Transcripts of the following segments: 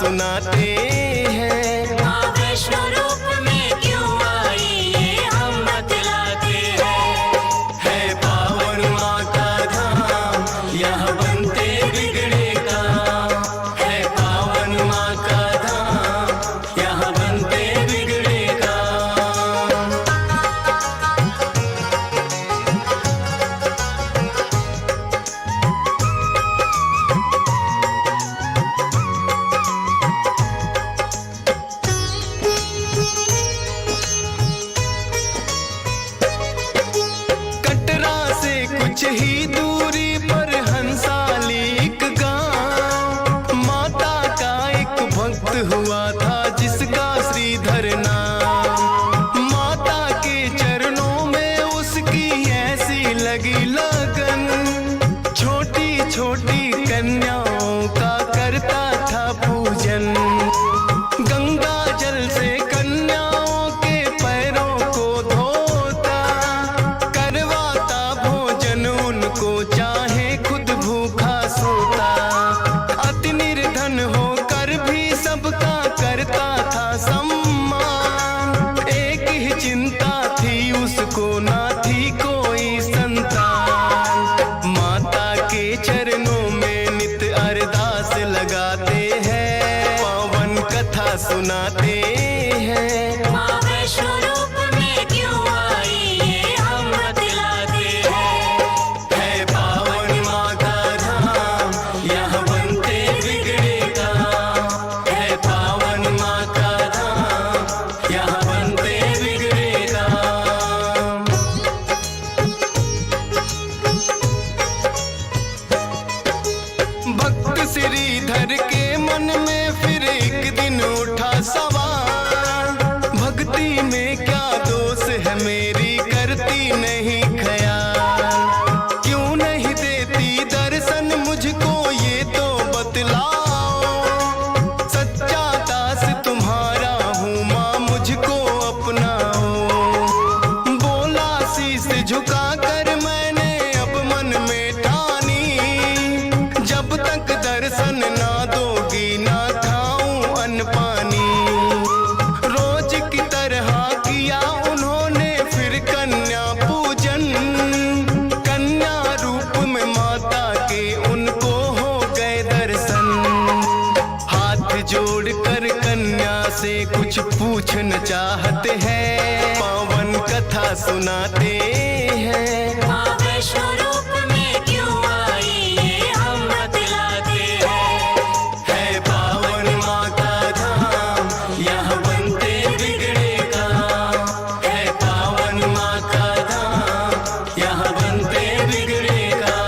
सुनाते हैं। माँ वैष्णो रूप में क्यों आई ये हम बतलाते हैं। है पावन माँ का धाम, यहाँ बनते बिगड़े काम। है पावन माँ का धाम, यहाँ बनते बिगड़े काम। कटरा से कुछ ही दूरी पर हंसाली एक गांव, माता का एक भक्त हुआ था जिसका श्रीधर नाम। माता के चरणों में उसकी ऐसी लगी लगन, छोटी छोटी कन्याओं का करता था पूजन। गंगा जल से कन्याओं के पैरों को धोता, करवाता भोजन उनको चाहे खुद भूखा सोता। अति निर्धन होकर भी सबका करता था सम्मान, एक ही चिंता थी उसको ना थी कोई संतान। माता के चरणों में नित अरदास लगाते हैं, पावन कथा सुनाते हैं। माँ वैष्णो रूप में क्यों आई ये हम बतलाते हैं। है पावन माँ का धाम, यहाँ बनते बिगड़े काम। है पावन माँ का धाम, यहाँ बनते बिगड़े काम। भक्त श्रीधर के मन में फिर एक दिन उठा सवाल, भक्ति में क्या दोष है मेरी करती नहीं ख्याल। क्यों नहीं देती दर्शन मुझको ये तो बतलाओ, सच्चा दास तुम्हारा हूँ माँ मुझको अपनाओ। बोला शीश झुका कर मैंने अब मन में ठानी, जब तक दर्शन ना दोगी ना खाऊं अन्न पानी। रोज की तरह किया उन्होंने फिर कन्या पूजन, कन्या रूप में माता के उनको हो गए दर्शन। हाथ जोड़कर कन्या से कुछ पूछना चाहते हैं, पावन कथा सुनाते हैं। माँ वैष्णो रूप में क्यों आई ये हम बतलाते हैं। है पावन माँ का धाम, यहाँ बनते बिगड़े काम। है पावन माँ का धाम, यहाँ बनते बिगड़े काम।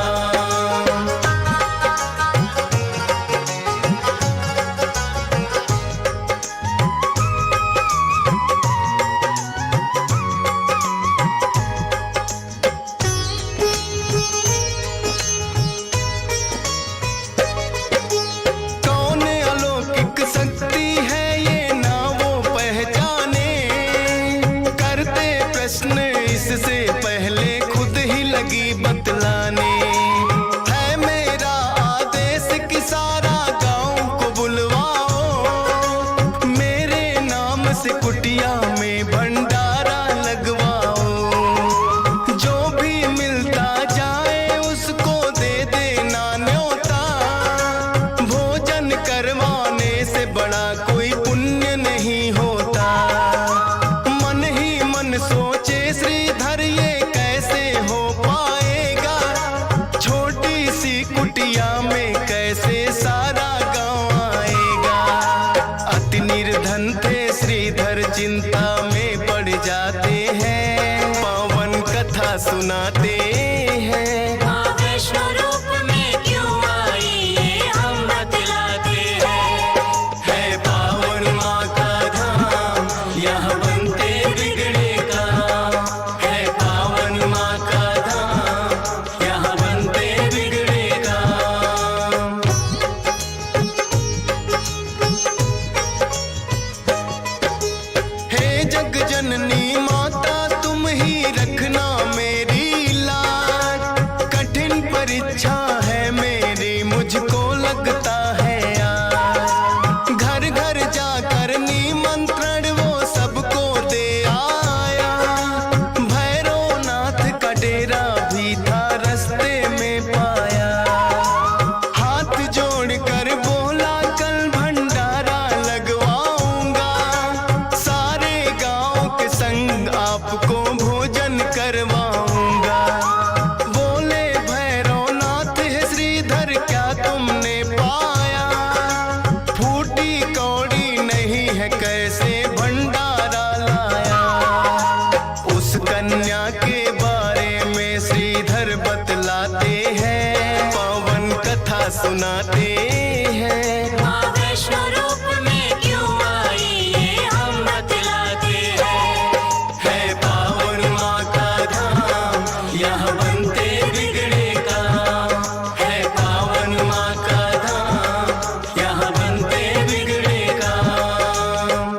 हैं। माँ वैष्णो रूप में क्यों आई ये हम बतलाते हैं। है पावन माँ का धाम, यहाँ बनते बिगड़े काम। है पावन माँ का धाम, यहाँ बनते बिगड़े काम।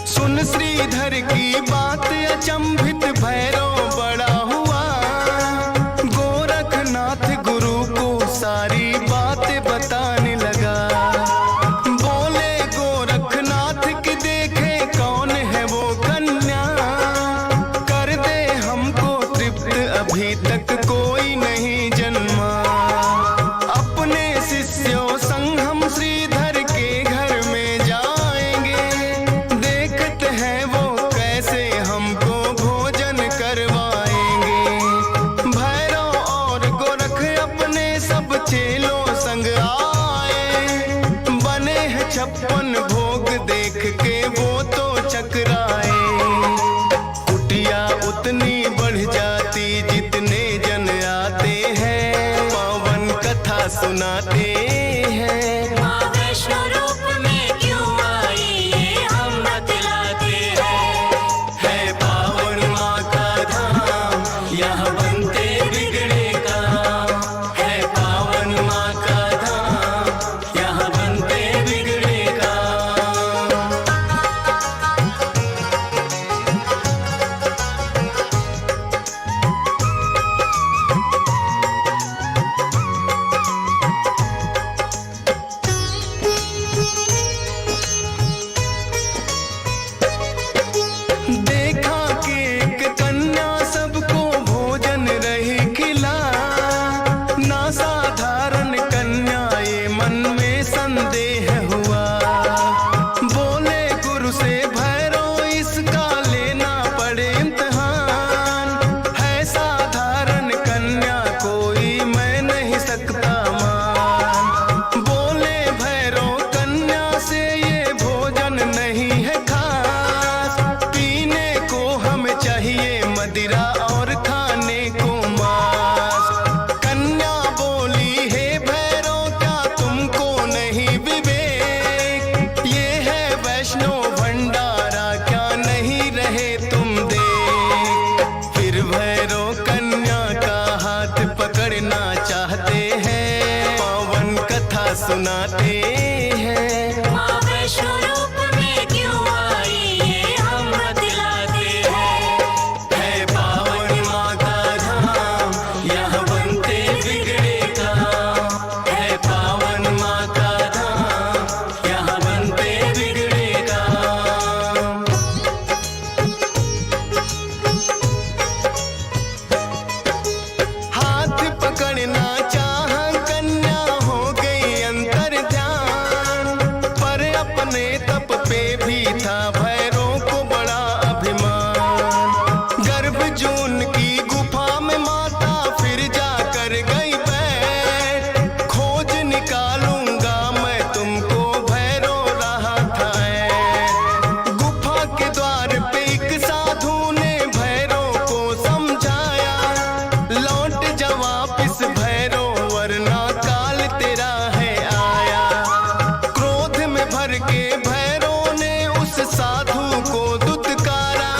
सुन श्रीधर की बात अचंभित भैरव बड़ा हुआ। गोरखनाथ गुरु को सारी बातें बताने लगा। बोले गोरखनाथ के देखे कौन है वो कन्या, कर दे हमको तृप्त अभी तक कोई नहीं जन्मा। अपने शिष्यों संग हम श्रीधर के घर में जाएंगे, देखते हैं वो कैसे हमको भोजन करवाएंगे। भैरव और गोरख अपने सब चेलों संग आए, बने हैं 56 भोग देख के वो तो चकराए। कुटिया उतनी बढ़ जाती जितने जन आते हैं, पावन कथा सुनाते हैं। माँ वैष्णो रूप में क्यों आई ये हम बतलाते हैं। है पावन माँ का धाम, यहाँ बनते बिगड़े काम। है पावन माँ का धाम, यहाँ बनते बिगड़े काम। देखा कि एक कन्या सबको भोजन रही खिला, ना साधारण कन्या ये मन में संदेह हुआ। बोले गुरु से भैरव इसका लेना पड़े इम्तिहान, है साधारण कन्या कोई मैं नहीं सकता मान। बोले भैरव कन्या से ये भोजन नहीं है खास, पीने को हमें चाहिए मदिरा और खाने को मांस। कन्या बोली हे भैरव क्या तुमको नहीं विवेक, ये है वैष्णो भंडारा क्या नहीं रहे तुम देख। फिर भैरव कन्या का हाथ पकड़ना चाहते हैं, पावन कथा सुनाते हैं। माँ वैष्णो रूप में क्यों आई ये हम बतलाते हैं। है पावन माँ का धाम, यहाँ बनते बिगड़े काम। है पावन माँ का धाम, यहाँ बनते बिगड़े काम। हाथ पकड़ना चाह कन्या हो गई अंतर ध्यान, पर अपने तप पे भी था भैरव को बड़ा अभिमान। गर्भ जून की गुफा में माता फिर जाकर गई बैठ, खोज निकालूंगा मैं तुमको भैरव रहा था ऐठ। गुफा के द्वार पे एक साधु ने भैरव को समझाया, लौट जा वापिस भैरव वरना काल तेरा है आया। क्रोध में भर के भैरव ने उस साधु को दुत्कारा,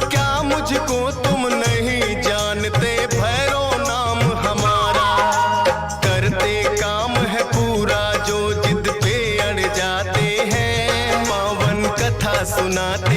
क्या मुझको तुम नहीं जानते भैरव नाम हमारा। करते काम है पूरा जो जिद पे अड़ जाते हैं, पावन कथा सुनाते